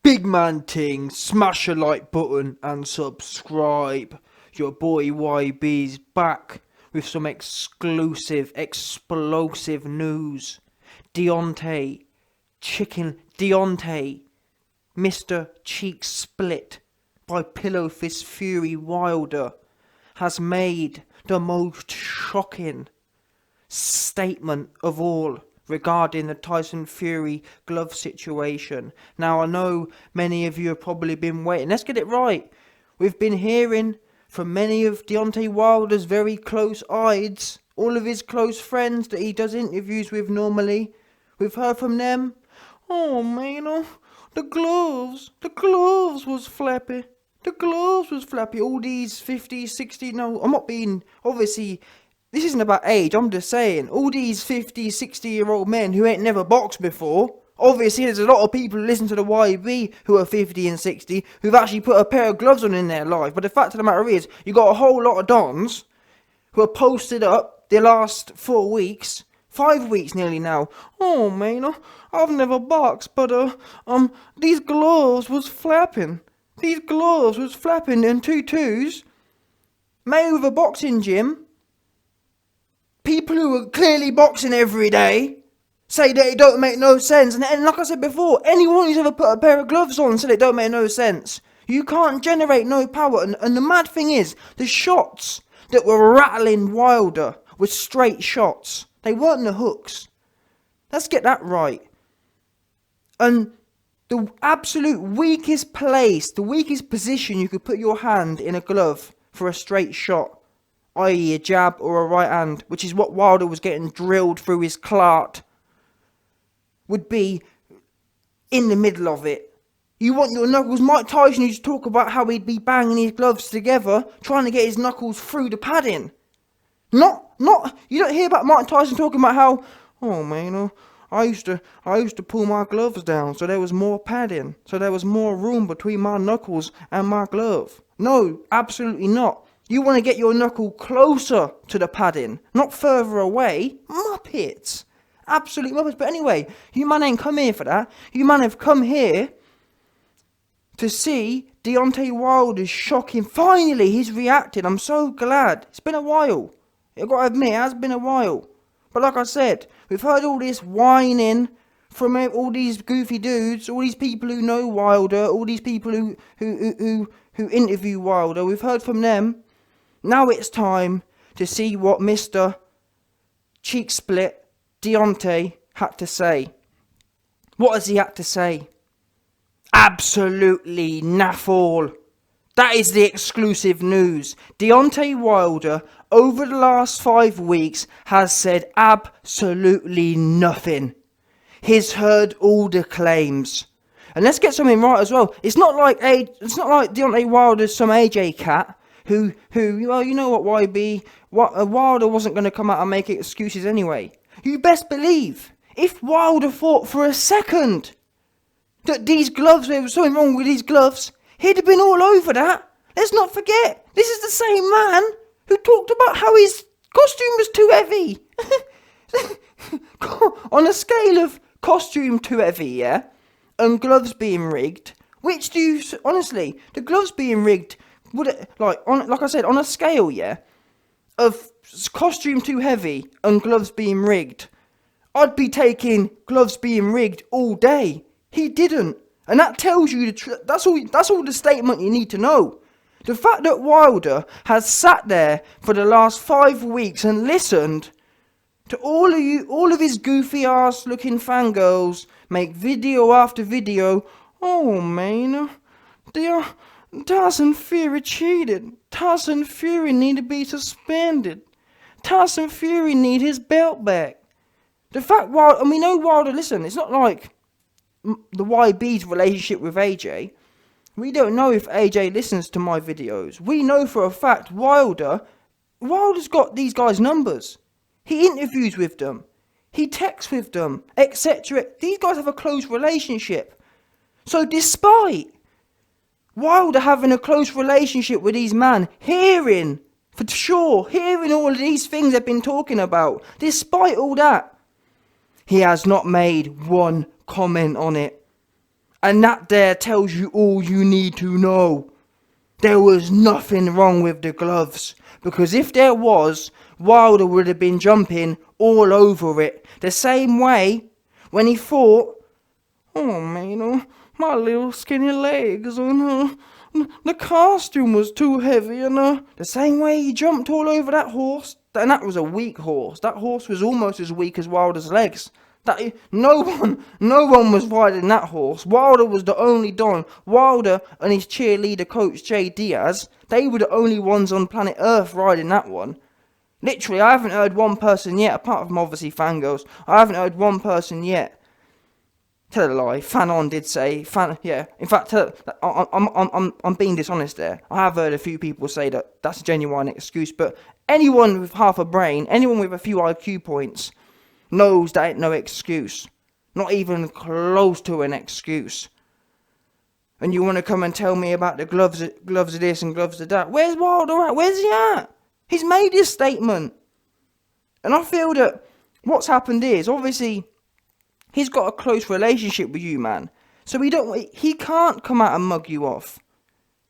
Big man ting, smash a like button and subscribe. Your boy YB's back with some exclusive, explosive news. Deontay, Mr. Cheek Split by Pillow Fist Fury Wilder, has made the most shocking statement of all regarding the Tyson Fury glove situation. Now, I know many of you have probably been waiting. Let's get it right. We've been hearing from many of Deontay Wilder's very close eyes, all of his close friends that he does interviews with normally. We've heard from them. Oh man, the gloves was flappy. The gloves was flappy. All these 50, 60, no, I'm not being, obviously, this isn't about age, I'm just saying, all these 50, 60-year-old men who ain't never boxed before, obviously there's a lot of people who listen to the YB who are 50 and 60 who've actually put a pair of gloves on in their life. But the fact of the matter is, you got a whole lot of dons who are posted up the last 4 weeks, 5 weeks nearly now. Oh man, I've never boxed, but these gloves was flapping. These gloves was flapping in tutus. Mayweather boxing gym. People who are clearly boxing every day say that it don't make no sense. And like I said before, anyone who's ever put a pair of gloves on said it don't make no sense. You can't generate no power. And the mad thing is, the shots that were rattling Wilder were straight shots. They weren't the hooks. Let's get that right. And the absolute weakest place, the weakest position you could put your hand in a glove for a straight shot, i.e. a jab or a right hand, which is what Wilder was getting drilled through his clot, would be in the middle of it. You want your knuckles. Mike Tyson used to talk about how he'd be banging his gloves together, trying to get his knuckles through the padding. You don't hear about Mike Tyson talking about how, oh man, I used to pull my gloves down so there was more padding, so there was more room between my knuckles and my glove. No, absolutely not. You want to get your knuckle closer to the padding, not further away. Muppets. Absolute muppets. But anyway, you man ain't come here for that. You man have come here to see Deontay Wilder's shocking. Finally, he's reacted. I'm so glad. It's been a while. I've got to admit, it has been a while. But like I said, we've heard all this whining from all these goofy dudes, all these people who know Wilder, all these people who interview Wilder. We've heard from them. Now it's time to see what Mr. Cheek Split Deontay had to say. What has he had to say? Absolutely naff all. That is the exclusive news. Deontay Wilder, over the last 5 weeks, has said absolutely nothing. He's heard all the claims. And let's get something right as well. It's not like Deontay Wilder's some AJ cat who, well, you know what, YB, Wilder wasn't going to come out and make excuses anyway. You best believe, if Wilder thought for a second that these gloves, there was something wrong with these gloves, he'd have been all over that. Let's not forget, this is the same man who talked about how his costume was too heavy. On a scale of costume too heavy, yeah, and gloves being rigged, which do you, honestly, the gloves being rigged, would it, like I said, on a scale, yeah, of costume too heavy and gloves being rigged, I'd be taking gloves being rigged all day. He didn't. And that tells you the truth. That's all the statement you need to know. The fact that Wilder has sat there for the last 5 weeks and listened to all of his goofy ass looking fangirls make video after video. Oh man, Tyson Fury cheated. Tyson Fury need to be suspended. Tyson Fury need his belt back. The fact Wilder, and we know Wilder, listen, it's not like the YB's relationship with AJ. We don't know if AJ listens to my videos. We know for a fact Wilder's got these guys' numbers. He interviews with them. He texts with them, etc. These guys have a close relationship. So despite Wilder having a close relationship with these men, hearing all of these things they've been talking about, despite all that, he has not made one comment on it. And that there tells you all you need to know. There was nothing wrong with the gloves. Because if there was, Wilder would have been jumping all over it. The same way when he thought, oh man, my little skinny legs, the costume was too heavy, the same way he jumped all over that horse. And that was a weak horse. That horse was almost as weak as Wilder's legs. No one was riding that horse. Wilder was the only Don. Wilder and his cheerleader coach Jay Diaz, they were the only ones on planet Earth riding that one. Literally, I haven't heard one person yet, apart from obviously fangirls, I haven't heard one person yet. Tell a lie, Fanon did say, yeah, in fact, I'm being dishonest there. I have heard a few people say that that's a genuine excuse, but anyone with half a brain, anyone with a few IQ points, knows that ain't no excuse. Not even close to an excuse. And you want to come and tell me about the gloves of this and gloves of that. Where's Wilder at? Where's he at? He's made his statement. And I feel that what's happened is, obviously, he's got a close relationship with you, man. So he can't come out and mug you off.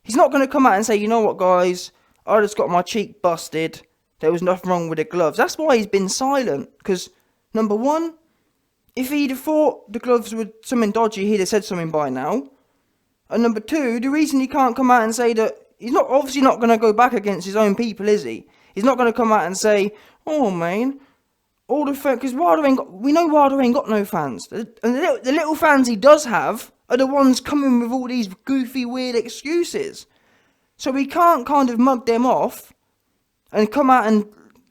He's not going to come out and say, you know what, guys, I just got my cheek busted. There was nothing wrong with the gloves. That's why he's been silent. Because, number one, if he'd have thought the gloves were something dodgy, he'd have said something by now. And number two, the reason he can't come out and say that, he's obviously not going to go back against his own people, is he? He's not going to come out and say, oh, man, all the fans, because we know Wilder ain't got no fans. And the little fans he does have are the ones coming with all these goofy, weird excuses. So he can't kind of mug them off and come out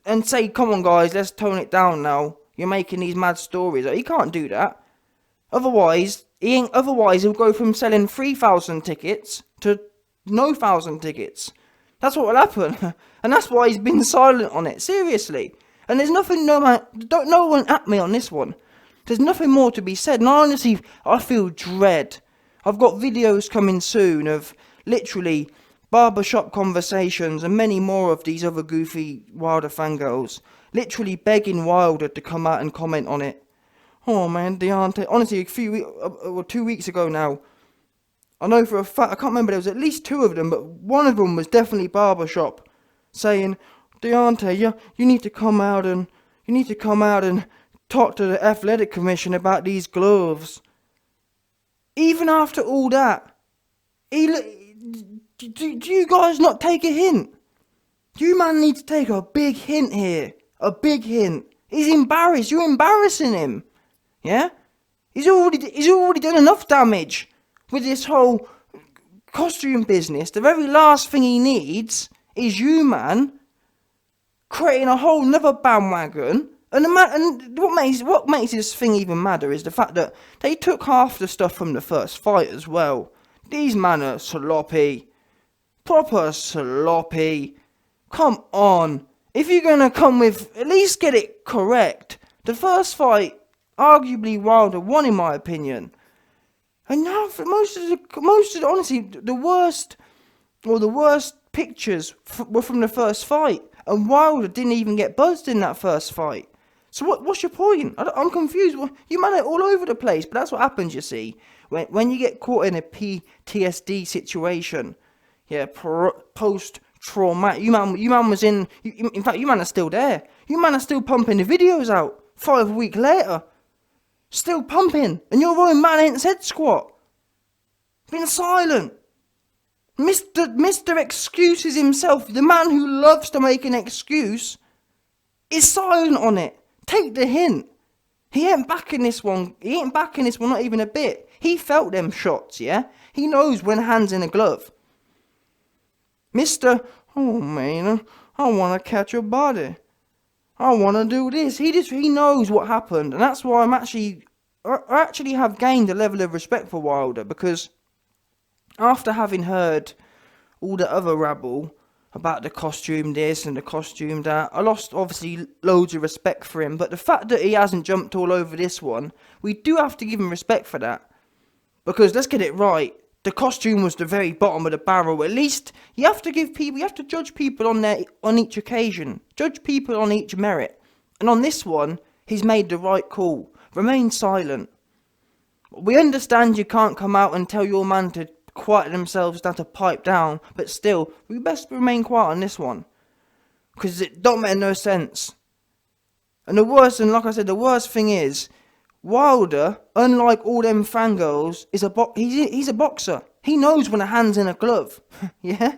and say, come on, guys, let's tone it down now. You're making these mad stories. He can't do that. Otherwise, he'll go from selling 3,000 tickets to no 1,000 tickets. That's what will happen. And that's why he's been silent on it. Seriously. And there's nothing, no one at me on this one. There's nothing more to be said. And honestly, I feel dread. I've got videos coming soon of literally barbershop conversations and many more of these other goofy Wilder fangirls literally begging Wilder to come out and comment on it. Oh man, Deontay, honestly, 2 weeks ago now, I know for a fact, I can't remember, there was at least two of them, but one of them was definitely barbershop, saying, Deontay, you need to come out and talk to the athletic commission about these gloves. Even after all that, do you guys not take a hint? You man need to take a big hint here. A big hint. He's embarrassed. You're embarrassing him. Yeah? He's already done enough damage with this whole costume business. The very last thing he needs is you, man, creating a whole nother bandwagon. And what makes this thing even madder is the fact that they took half the stuff from the first fight as well. These men are sloppy. Proper sloppy. Come on. If you're going to come with, at least get it correct. The first fight, arguably Wilder won in my opinion. And now, for honestly, the worst pictures were from the first fight. And Wilder didn't even get buzzed in that first fight. So what's your point? I'm confused. You man are all over the place, but that's what happens, you see. When you get caught in a PTSD situation, yeah, post-traumatic. You man was in fact, you man are still there. You man are still pumping the videos out 5 weeks later. Still pumping. And your own man ain't said squat. Been silent. Mr. Excuses himself, the man who loves to make an excuse, is silent on it. Take the hint. He ain't backing this one. Not even a bit. He felt them shots, yeah? He knows when hands in a glove. Mr. Oh man, I want to catch a body. I want to do this. He knows what happened, and that's why I actually have gained a level of respect for Wilder, because after having heard all the other rabble about the costume this and the costume that, I lost obviously loads of respect for him. But the fact that he hasn't jumped all over this one, we do have to give him respect for that. Because let's get it right, the costume was the very bottom of the barrel. At least you have to judge people on each occasion. Judge people on each merit. And on this one, he's made the right call. Remain silent. We understand you can't come out and tell your man to quiet themselves down, to pipe down, but still, we best remain quiet on this one, because it don't make no sense. And the worst, and like I said, the worst thing is, Wilder, unlike all them fangirls, is he's a boxer. He knows when a hand's in a glove. Yeah?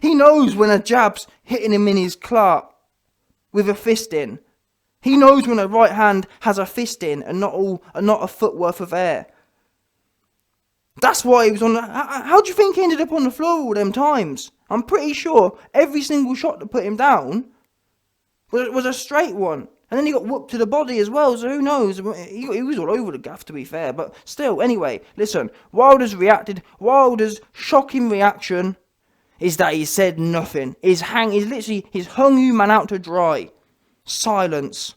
He knows when a jab's hitting him in his clerk with a fist in. He knows when a right hand has a fist in and not a foot worth of air. That's why he was on the... How do you think he ended up on the floor all them times? I'm pretty sure every single shot that put him down was a straight one. And then he got whooped to the body as well, so who knows? He was all over the gaff, to be fair. But still, anyway, listen. Wilder's reacted. Wilder's shocking reaction is that he said nothing. He's hung you man out to dry. Silence.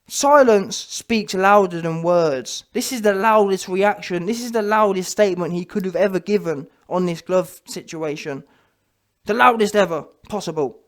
Silence speaks louder than words. This is the loudest reaction. This is the loudest statement he could have ever given on this glove situation. The loudest ever possible.